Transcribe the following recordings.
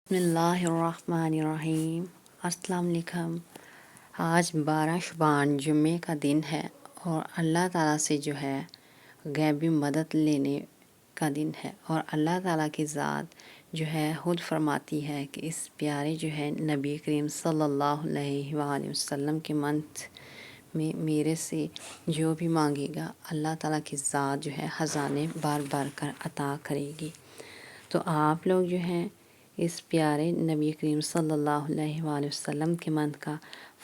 بسم اللہ الرحمن الرحیم۔ السلام علیکم۔ آج 12 شعبان جمعے کا دن ہے اور اللہ تعالیٰ سے جو ہے غیبی مدد لینے کا دن ہے، اور اللہ تعالیٰ کی ذات جو ہے خود فرماتی ہے کہ اس پیارے جو ہے نبی کریم صلی اللہ علیہ وآلہ وسلم کے منتھ میں میرے سے جو بھی مانگے گا اللہ تعالیٰ کی ذات جو ہے خزانے بار بار کر عطا کرے گی۔ تو آپ لوگ جو ہیں اس پیارے نبی کریم صلی اللہ علیہ وآلہ وسلم کے منتھ کا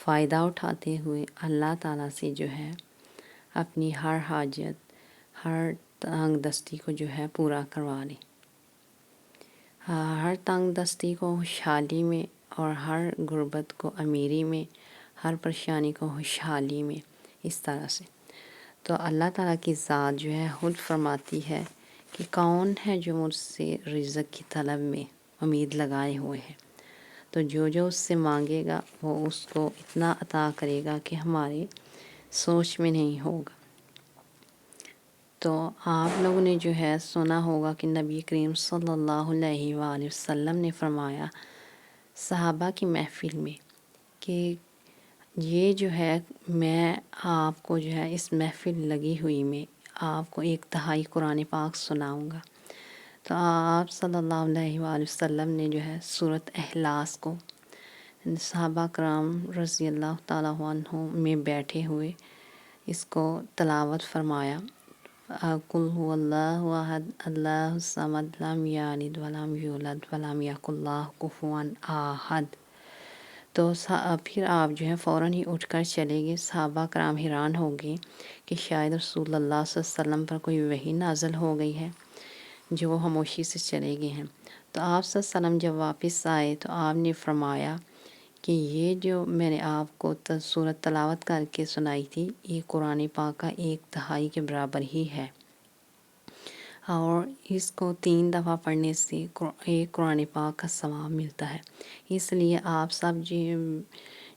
فائدہ اٹھاتے ہوئے اللہ تعالیٰ سے جو ہے اپنی ہر حاجت، ہر تنگ دستی کو جو ہے پورا کروا لیں۔ ہر تنگ دستی کو خوشحالی میں اور ہر غربت کو امیری میں، ہر پریشانی کو خوشحالی میں، اس طرح سے۔ تو اللہ تعالیٰ کی ذات جو ہے خود فرماتی ہے کہ کون ہے جو مجھ سے رزق کی طلب میں امید لگائے ہوئے ہے، تو جو اس سے مانگے گا وہ اس کو اتنا عطا کرے گا کہ ہماری سوچ میں نہیں ہوگا۔ تو آپ لوگوں نے جو ہے سنا ہوگا کہ نبی کریم صلی اللہ علیہ وآلہ وسلم نے فرمایا صحابہ کی محفل میں کہ یہ جو ہے میں آپ کو جو ہے اس محفل لگی ہوئی میں آپ کو 1/3 قرآن پاک سناؤں گا۔ تو آپ صلی اللہ علیہ وآلہ وسلم نے جو ہے سورۃ اخلاص کو صحابہ کرام رضی اللہ تعالیٰ عنہ میں بیٹھے ہوئے اس کو تلاوت فرمایا۔ قل هو اللہ احد اللہ الصمد لم یلد ولم یولد ولم یکن لہ کفوا احد۔ تو پھر آپ جو ہے فوراً ہی اٹھ کر چلے گئے۔ صحابہ کرام حیران ہو گئے کہ شاید رسول اللہ صلی اللہ علیہ وسلم پر کوئی وحی نازل ہو گئی ہے، جو وہ خاموشی سے چلے گئے ہیں۔ تو آپ صلی اللہ علیہ وسلم جب واپس آئے تو آپ نے فرمایا کہ یہ جو میں نے آپ کو سورت تلاوت کر کے سنائی تھی یہ قرآن پاک کا 1/3 کے برابر ہی ہے، اور اس کو 3 دفعہ پڑھنے سے ایک قرآن پاک کا ثواب ملتا ہے۔ اس لیے آپ سب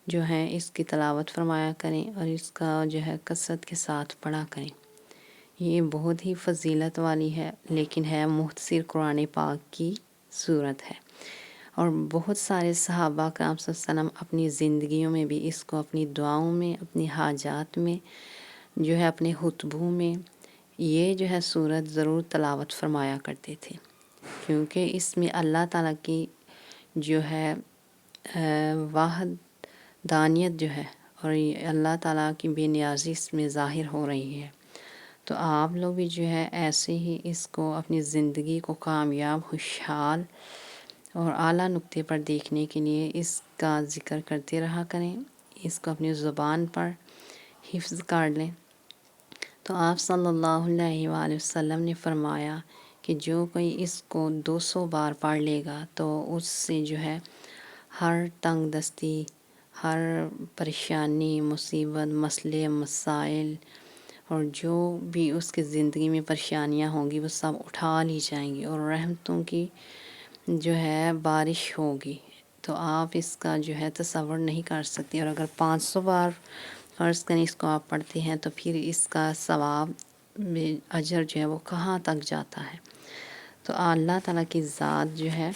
جو ہیں اس کی تلاوت فرمایا کریں اور اس کا جو ہے کثرت کے ساتھ پڑھا کریں۔ یہ بہت ہی فضیلت والی ہے، لیکن ہے مختصر قرآن پاک کی صورت ہے، اور بہت سارے صحابہ کرام صلی اللہ علیہ وسلم اپنی زندگیوں میں بھی اس کو اپنی دعاؤں میں، اپنی حاجات میں، جو ہے اپنے خطبوں میں یہ جو ہے صورت ضرور تلاوت فرمایا کرتے تھے، کیونکہ اس میں اللہ تعالیٰ کی جو ہے واحد دانیت جو ہے اور اللہ تعالیٰ کی بے نیازی اس میں ظاہر ہو رہی ہے۔ تو آپ لوگ بھی جو ہے ایسے ہی اس کو اپنی زندگی کو کامیاب، خوشحال اور اعلیٰ نقطے پر دیکھنے کے لیے اس کا ذکر کرتے رہا کریں، اس کو اپنی زبان پر حفظ کر لیں۔ تو آپ صلی اللہ علیہ وآلہ وسلم نے فرمایا کہ جو کوئی اس کو 200 بار پڑھ لے گا تو اس سے جو ہے ہر تنگ دستی، ہر پریشانی، مصیبت، مسئلے، مسائل اور جو بھی اس کی زندگی میں پریشانیاں ہوں گی وہ سب اٹھا لی جائیں گی اور رحمتوں کی جو ہے بارش ہوگی۔ تو آپ اس کا جو ہے تصور نہیں کر سکتے، اور اگر 500 بار فرض کریں اس کو آپ پڑھتے ہیں تو پھر اس کا ثواب اجر جو ہے وہ کہاں تک جاتا ہے۔ تو اللہ تعالیٰ کی ذات جو ہے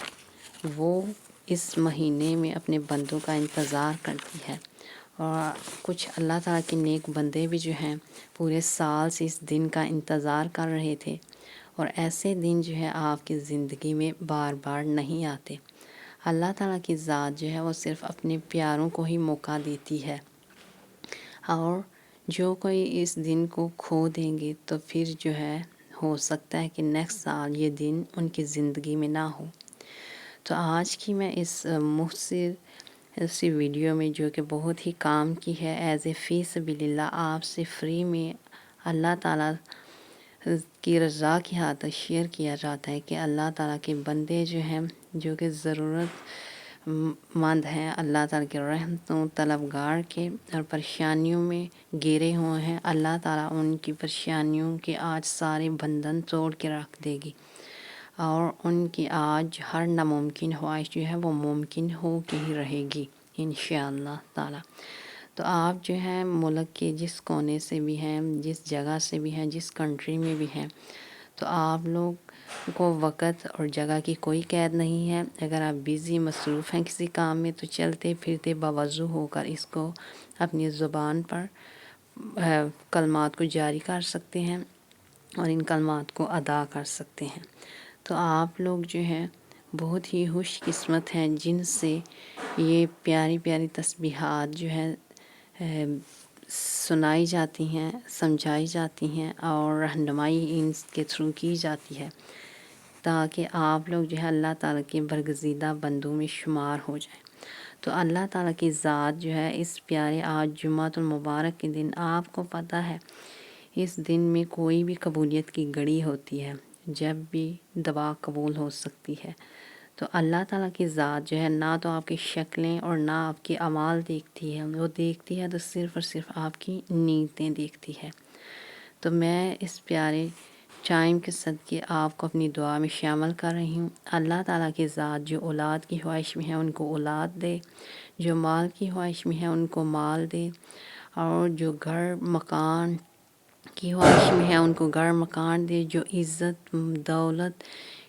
وہ اس مہینے میں اپنے بندوں کا انتظار کرتی ہے، اور کچھ اللہ تعالیٰ کے نیک بندے بھی جو ہیں پورے سال سے اس دن کا انتظار کر رہے تھے، اور ایسے دن جو ہے آپ کی زندگی میں بار بار نہیں آتے۔ اللہ تعالیٰ کی ذات جو ہے وہ صرف اپنے پیاروں کو ہی موقع دیتی ہے، اور جو کوئی اس دن کو کھو دیں گے تو پھر جو ہے ہو سکتا ہے کہ نیکسٹ سال یہ دن ان کی زندگی میں نہ ہو۔ تو آج کی میں اس مختصر سی ویڈیو میں جو کہ بہت ہی کام کی ہے، ایز اے فی سبیل اللہ آپ سے فری میں اللہ تعالیٰ کی رضا کی خاطر شیئر کیا جاتا ہے کہ اللہ تعالیٰ کے بندے جو ہیں جو کہ ضرورت مند ہیں، اللہ تعالیٰ کے رحمتوں طلبگار کے اور پریشانیوں میں گھرے ہوئے ہیں، اللہ تعالیٰ ان کی پریشانیوں کے آج سارے بندھن توڑ کے رکھ دے گی، اور ان کی آج ہر ناممکن خواہش جو ہے وہ ممکن ہو کے ہی رہے گی انشاءاللہ تعالیٰ۔ تو آپ جو ہیں ملک کے جس کونے سے بھی ہیں، جس جگہ سے بھی ہیں، جس کنٹری میں بھی ہیں، تو آپ لوگ کو وقت اور جگہ کی کوئی قید نہیں ہے۔ اگر آپ بیزی مصروف ہیں کسی کام میں تو چلتے پھرتے باوضو ہو کر اس کو اپنی زبان پر کلمات کو جاری کر سکتے ہیں اور ان کلمات کو ادا کر سکتے ہیں۔ تو آپ لوگ جو ہے بہت ہی خوش قسمت ہیں جن سے یہ پیاری پیاری تسبیحات جو ہے سنائی جاتی ہیں، سمجھائی جاتی ہیں اور رہنمائی ان کے تھرو کی جاتی ہے، تاکہ آپ لوگ جو ہے اللہ تعالیٰ کے برگزیدہ بندوں میں شمار ہو جائیں۔ تو اللہ تعالیٰ کی ذات جو ہے اس پیارے آج جمعۃ المبارک کے دن، آپ کو پتہ ہے اس دن میں کوئی بھی قبولیت کی گھڑی ہوتی ہے، جب بھی دعا قبول ہو سکتی ہے۔ تو اللہ تعالیٰ کی ذات جو ہے نہ تو آپ کی شکلیں اور نہ آپ کے اعمال دیکھتی ہے، وہ دیکھتی ہے تو صرف اور صرف آپ کی نیتیں دیکھتی ہے۔ تو میں اس پیارے ٹائم کے صدقے آپ کو اپنی دعا میں شامل کر رہی ہوں۔ اللہ تعالیٰ کی ذات جو اولاد کی خواہش میں ہے ان کو اولاد دے، جو مال کی خواہش میں ہے ان کو مال دے، اور جو گھر مکان کی خواہش میں ہے ان کو گھر مکان دے، جو عزت دولت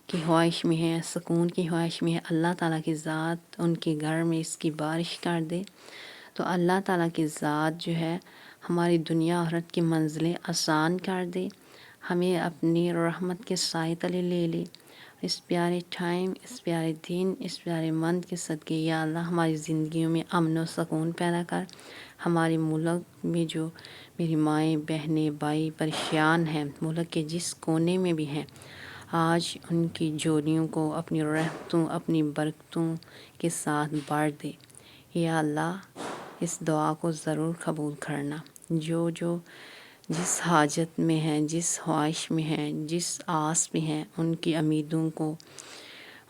کی خواہش میں ہے، سکون کی خواہش میں ہے، اللہ تعالیٰ کی ذات ان کے گھر میں اس کی بارش کر دے۔ تو اللہ تعالیٰ کی ذات جو ہے ہماری دنیا آخرت کی منزلیں آسان کر دے، ہمیں اپنی رحمت کے سائے تلے لے لے۔ اس پیارے ٹائم، اس پیارے دن، اس پیارے منتھ کے صدقے یا اللہ ہماری زندگیوں میں امن و سکون پیدا کر۔ ہمارے ملک میں جو میری مائیں بہنیں بھائی پریشان ہیں، ملک کے جس کونے میں بھی ہیں، آج ان کی جوڑیوں کو اپنی رحمتوں اپنی برکتوں کے ساتھ بھر دے۔ یا اللہ اس دعا کو ضرور قبول کرنا۔ جو جس حاجت میں ہیں، جس خواہش میں ہیں، جس آس میں ہیں، ان کی امیدوں کو،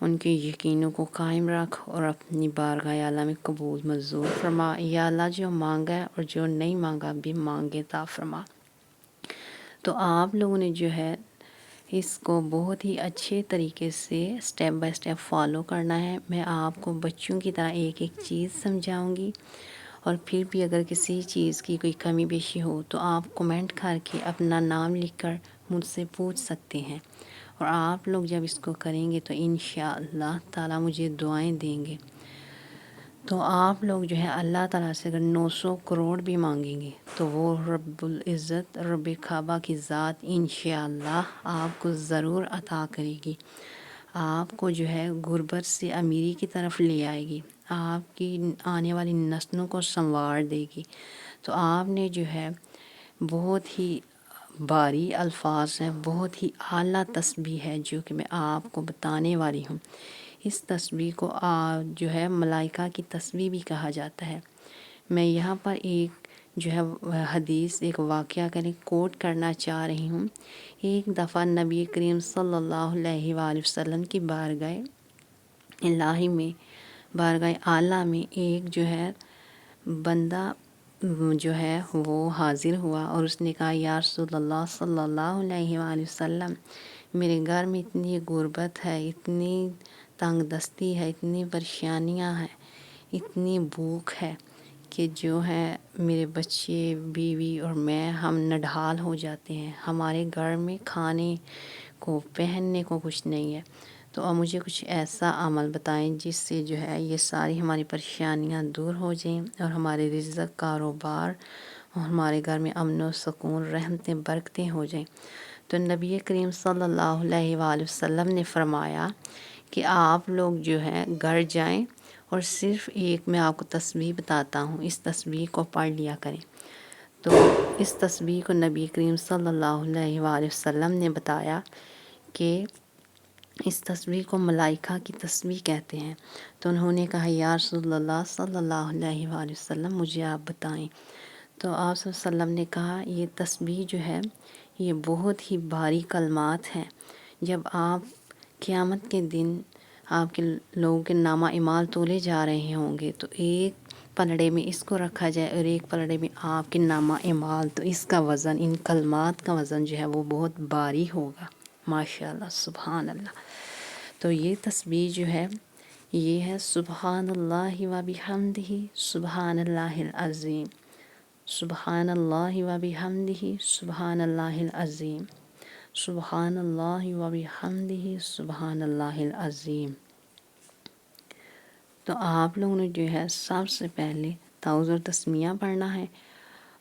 ان کے یقینوں کو قائم رکھ اور اپنی بارگاہ اعلیٰ میں قبول منظور فرما۔ یا اللہ جو مانگا ہے اور جو نہیں مانگا بھی مانگے عطا فرما۔ تو آپ لوگوں نے جو ہے اس کو بہت ہی اچھے طریقے سے سٹیپ بائی سٹیپ فالو کرنا ہے۔ میں آپ کو بچوں کی طرح ایک ایک چیز سمجھاؤں گی، اور پھر بھی اگر کسی چیز کی کوئی کمی بیشی ہو تو آپ کمنٹ کر کے اپنا نام لکھ کر مجھ سے پوچھ سکتے ہیں، اور آپ لوگ جب اس کو کریں گے تو انشاءاللہ تعالیٰ مجھے دعائیں دیں گے۔ تو آپ لوگ جو ہے اللہ تعالیٰ سے اگر 900 کروڑ بھی مانگیں گے تو وہ رب العزت رب کعبہ کی ذات انشاءاللہ آپ کو ضرور عطا کرے گی۔ آپ کو جو ہے غربت سے امیری کی طرف لے آئے گی، آپ کی آنے والی نسلوں کو سنوار دے گی۔ تو آپ نے جو ہے بہت ہی بھاری الفاظ ہیں، بہت ہی اعلیٰ تسبیح ہے جو کہ میں آپ کو بتانے والی ہوں۔ اس تسبیح کو جو ہے ملائکہ کی تسبیح بھی کہا جاتا ہے۔ میں یہاں پر ایک جو ہے حدیث، ایک واقعہ کوٹ کرنا چاہ رہی ہوں۔ ایک دفعہ نبی کریم صلی اللہ علیہ وآلہ وسلم کی بارگاہ الہی میں، بارگاہ اعلیٰ میں ایک جو ہے بندہ جو ہے وہ حاضر ہوا اور اس نے کہا یا رسول اللہ صلی اللہ علیہ وآلہ وسلم، میرے گھر میں اتنی غربت ہے، اتنی تنگ دستی ہے، اتنی پریشانیاں ہیں، اتنی بھوک ہے کہ جو ہے میرے بچے بیوی اور میں ہم نڈھال ہو جاتے ہیں، ہمارے گھر میں کھانے کو پہننے کو کچھ نہیں ہے۔ تو اب مجھے کچھ ایسا عمل بتائیں جس سے جو ہے یہ ساری ہماری پریشانیاں دور ہو جائیں اور ہمارے رزق، کاروبار اور ہمارے گھر میں امن و سکون، رحمتیں، برکتیں ہو جائیں۔ تو نبی کریم صلی اللہ علیہ وآلہ وسلم نے فرمایا کہ آپ لوگ جو ہے گھر جائیں اور صرف ایک میں آپ کو تسبیح بتاتا ہوں، اس تسبیح کو پڑھ لیا کریں۔ تو اس تسبیح کو نبی کریم صلی اللہ علیہ وآلہ وسلم نے بتایا کہ اس تسبیح کو ملائکہ کی تسبیح کہتے ہیں۔ تو انہوں نے کہا یا رسول اللہ صلی اللہ علیہ وآلہ وسلم مجھے آپ بتائیں۔ تو آپ صلی اللہ علیہ وسلم نے کہا یہ تسبیح جو ہے یہ بہت ہی بھاری کلمات ہیں۔ جب آپ قیامت کے دن آپ کے لوگوں کے نامہ اعمال تولے جا رہے ہوں گے تو ایک پلڑے میں اس کو رکھا جائے اور ایک پلڑے میں آپ کے نامہ اعمال، تو اس کا وزن، ان کلمات کا وزن جو ہے وہ بہت بھاری ہوگا۔ ماشاءاللہ، سبحان اللہ۔ تو یہ تسبیح جو ہے یہ ہے سبحان اللہ و بحمدہ سبحان اللہ العظیم، سبحان اللہ و بحمدہ سبحان اللہ العظیم، سبحان اللہ و بحمدہ سبحان اللہ العظیم۔ تو آپ لوگوں نے جو ہے سب سے پہلے تعوذ اور تسمیہ پڑھنا ہے،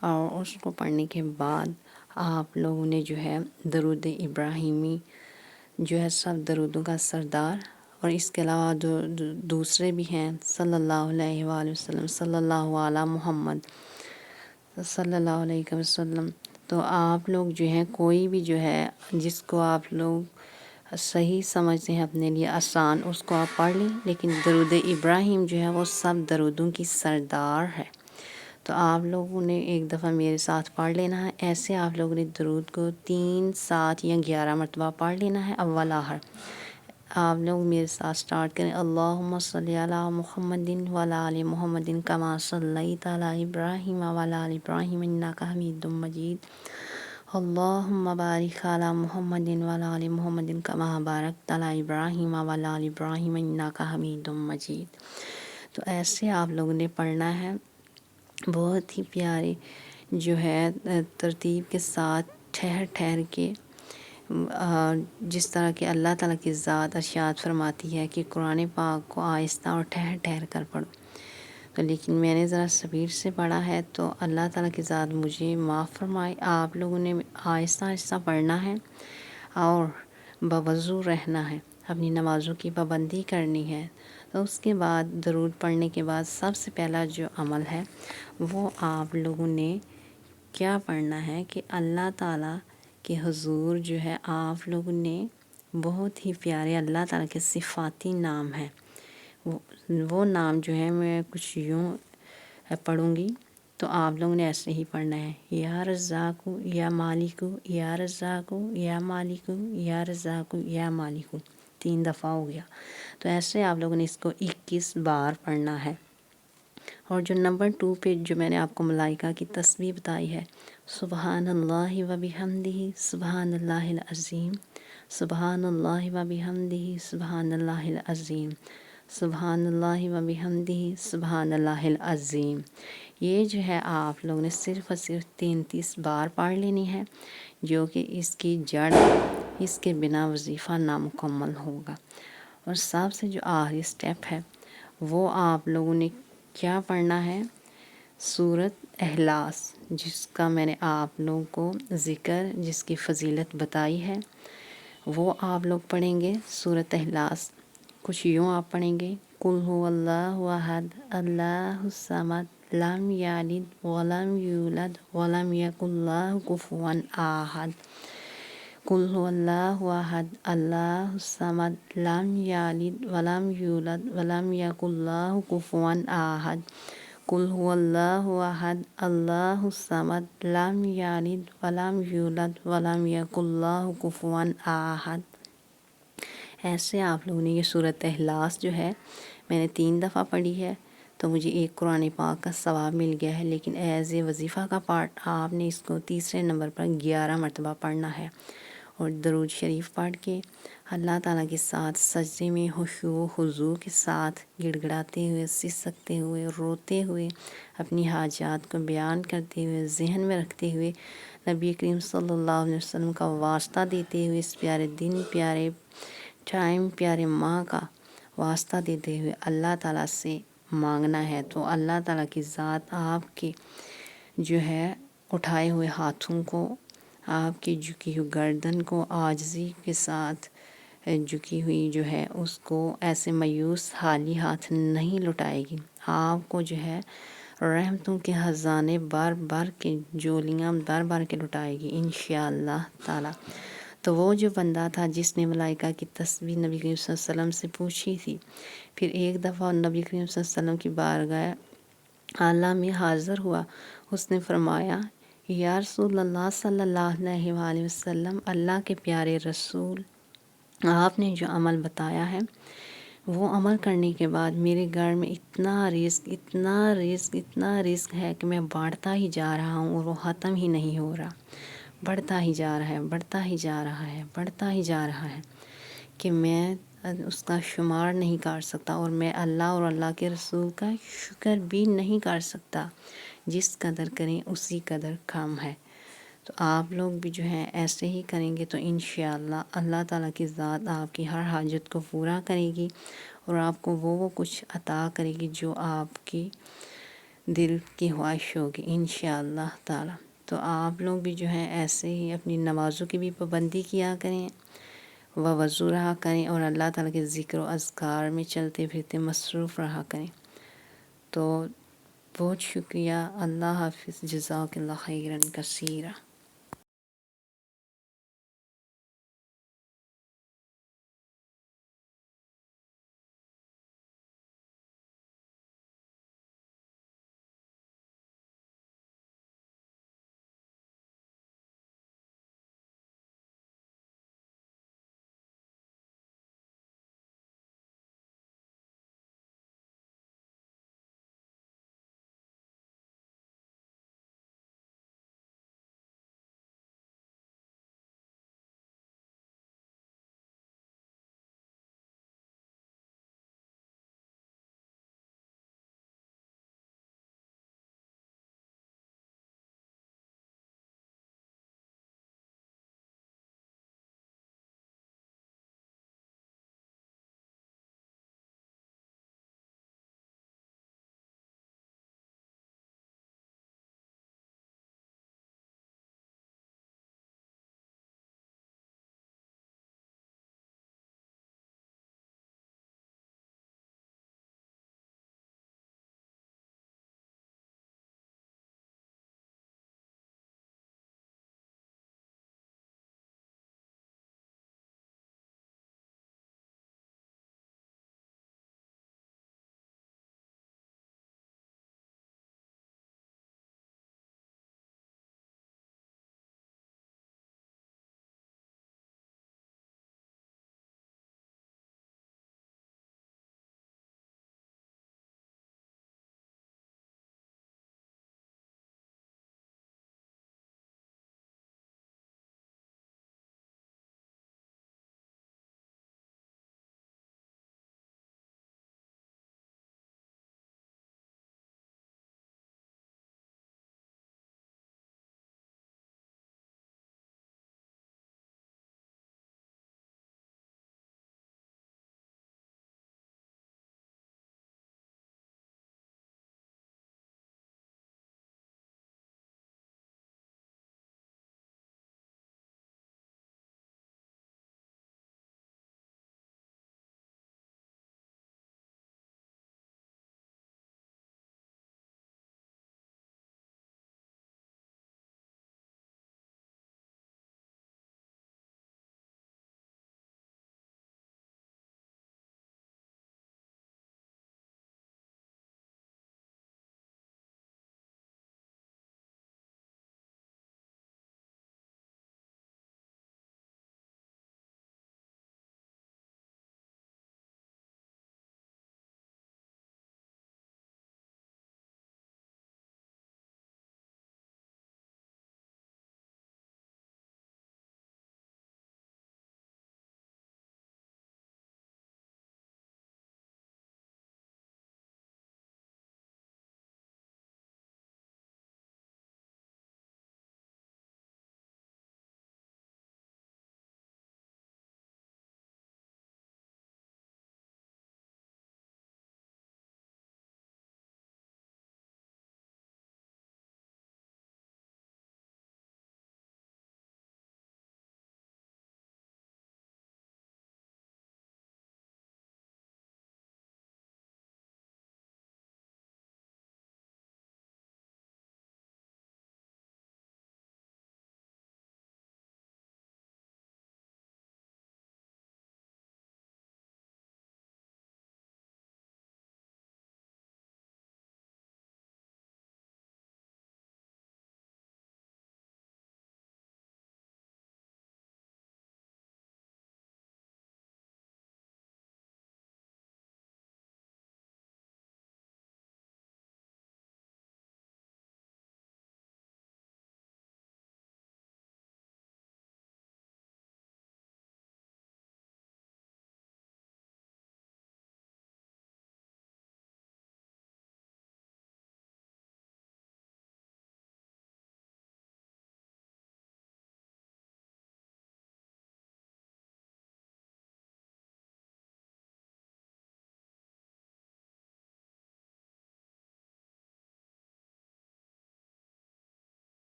اور اس کو پڑھنے کے بعد آپ لوگوں نے جو ہے درود ابراہیمی جو ہے سب درودوں کا سردار، اور اس کے علاوہ دوسرے بھی ہیں، صلی اللہ علیہ وآلہ وسلم، صلی اللہ علی محمد صلی اللہ علیہ وسلم۔ تو آپ لوگ جو ہیں کوئی بھی جو ہے جس کو آپ لوگ صحیح سمجھتے ہیں اپنے لیے آسان، اس کو آپ پڑھ لیں، لیکن درود ابراہیم جو ہے وہ سب درودوں کی سردار ہے۔ تو آپ لوگوں نے ایک دفعہ میرے ساتھ پڑھ لینا ہے، ایسے آپ لوگوں نے درود کو 3، 7 یا 11 مرتبہ پڑھ لینا ہے اول آخر۔ آپ لوگ میرے ساتھ سٹارٹ کریں، اللہم صلی علی محمد وعلی آل محمد کما صلیت علی ابراہیم وعلی آل ابراہیم انک حمید مجید، اللہم بارک علی محمد وعلی آل محمد کما بارکت علی ابراہیم وعلی آل ابراہیم انک حمید مجید۔ تو ایسے آپ لوگوں نے پڑھنا ہے، بہت ہی پیارے جو ہے ترتیب کے ساتھ، ٹھہر ٹھہر کے، جس طرح کہ اللہ تعالیٰ کی ذات ارشاد فرماتی ہے کہ قرآن پاک کو آہستہ اور ٹھہر ٹھہر کر پڑھو، تو لیکن میں نے ذرا سپیڈ سے پڑھا ہے، تو اللہ تعالیٰ کی ذات مجھے معاف فرمائے۔ آپ لوگوں نے آہستہ آہستہ پڑھنا ہے اور باوضو رہنا ہے، اپنی نمازوں کی پابندی کرنی ہے۔ تو اس کے بعد درود پڑھنے کے بعد سب سے پہلا جو عمل ہے وہ آپ لوگوں نے کیا پڑھنا ہے کہ اللہ تعالیٰ کے حضور جو ہے آپ لوگوں نے بہت ہی پیارے اللہ تعالیٰ کے صفاتی نام ہیں، وہ نام جو ہے میں کچھ یوں پڑھوں گی، تو آپ لوگوں نے ایسے ہی پڑھنا ہے، یا رزاقو یا مالکو، یا رزاقو یا مالکو، یا رزاقو یا مالکو، 3 دفعہ ہو گیا۔ تو ایسے آپ لوگوں نے اس کو 21 بار پڑھنا ہے۔ اور جو نمبر 2 پہ جو میں نے آپ کو ملائکہ کی تسبیح بتائی ہے، سبحان اللہ و بحمدہ سبحان اللہ العظیم، سبحان اللہ و بحمدہ سبحان اللہ العظیم، سبحان اللہ و بحمدہ سبحان اللہ العظیم، یہ جو ہے آپ لوگوں نے صرف اور صرف 33 بار پڑھ لینی ہے، جو کہ اس کی جڑ، اس کے بنا وظیفہ نامکمل ہوگا۔ اور سب سے جو آخری سٹیپ ہے وہ آپ لوگوں نے کیا پڑھنا ہے، سورۃ اخلاص، جس کا میں نے آپ لوگوں کو ذکر، جس کی فضیلت بتائی ہے، وہ آپ لوگ پڑھیں گے سورۃ اخلاص۔ کچھ یوں آپ پڑھیں گے، قل هو اللہ احد اللہ الصمد لم یلد ولم یولد ولم یکن له کفوا احد، قل هو اللہ احد اللہ الصمد لم یلد ولم یولد ولم یکن له کفوا احد، قل هو اللہ احد اللہ الصمد لم یلد ولم یولد ولم یکن له کفوا احد۔ ایسے آپ لوگوں نے یہ سورۃ اخلاص جو ہے میں نے 3 دفعہ پڑھی ہے، تو مجھے ایک قرآن پاک کا ثواب مل گیا ہے، لیکن ایز اے وظیفہ کا پارٹ آپ نے اس کو تیسرے نمبر پر 11 مرتبہ پڑھنا ہے، اور درود شریف پڑھ کے اللہ تعالیٰ کے ساتھ سجدے میں خشوع و خضوع کے ساتھ گڑ گڑاتے ہوئے، سسکتے ہوئے، روتے ہوئے، اپنی حاجات کو بیان کرتے ہوئے، ذہن میں رکھتے ہوئے، نبی کریم صلی اللہ علیہ وسلم کا واسطہ دیتے ہوئے، اس پیارے دن، پیارے ٹائم، پیارے ماہ کا واسطہ دیتے ہوئے اللہ تعالیٰ سے مانگنا ہے۔ تو اللہ تعالیٰ کی ذات آپ کے جو ہے اٹھائے ہوئے ہاتھوں کو، آپ کی جھکی ہوئی گردن کو عاجزی کے ساتھ جھکی ہوئی جو ہے اس کو ایسے مایوس خالی ہاتھ نہیں لٹائے گی، آپ کو جو ہے رحمتوں کے خزانے بار بار کے، جولیاں بار بار کے لٹائے گی انشاءاللہ تعالی۔ تو وہ جو بندہ تھا جس نے ملائکہ کی تسبیح نبی کریم صلی اللہ علیہ وسلم سے پوچھی تھی، پھر ایک دفعہ نبی کریم صلی اللہ علیہ وسلم کی بارگاہ اعلیٰ میں حاضر ہوا، اس نے فرمایا، یا رسول اللہ صلی اللہ علیہ وآلہ وسلم، اللہ کے پیارے رسول، آپ نے جو عمل بتایا ہے وہ عمل کرنے کے بعد میرے گھر میں اتنا رزق، اتنا رزق، اتنا رزق ہے کہ میں بانٹتا ہی جا رہا ہوں اور وہ ختم ہی نہیں ہو رہا، بڑھتا ہی جا رہا ہے، بڑھتا ہی جا رہا ہے، بڑھتا ہی جا رہا ہے، کہ میں اس کا شمار نہیں کر سکتا، اور میں اللہ اور اللہ کے رسول کا شکر بھی نہیں کر سکتا، جس قدر کریں اسی قدر کم ہے۔ تو آپ لوگ بھی جو ہے ایسے ہی کریں گے تو انشاءاللہ اللہ تعالیٰ کی ذات آپ کی ہر حاجت کو پورا کرے گی اور آپ کو وہ کچھ عطا کرے گی جو آپ کی دل کی خواہش ہوگی انشاءاللہ تعالیٰ۔ تو آپ لوگ بھی جو ہے ایسے ہی اپنی نمازوں کی بھی پابندی کیا کریں، وضو رہا کریں اور اللہ تعالیٰ کے ذکر و اذکار میں چلتے پھرتے مصروف رہا کریں۔ تو بہت شکریہ، اللہ حافظ، جزاک اللہ خیرا کثیرا۔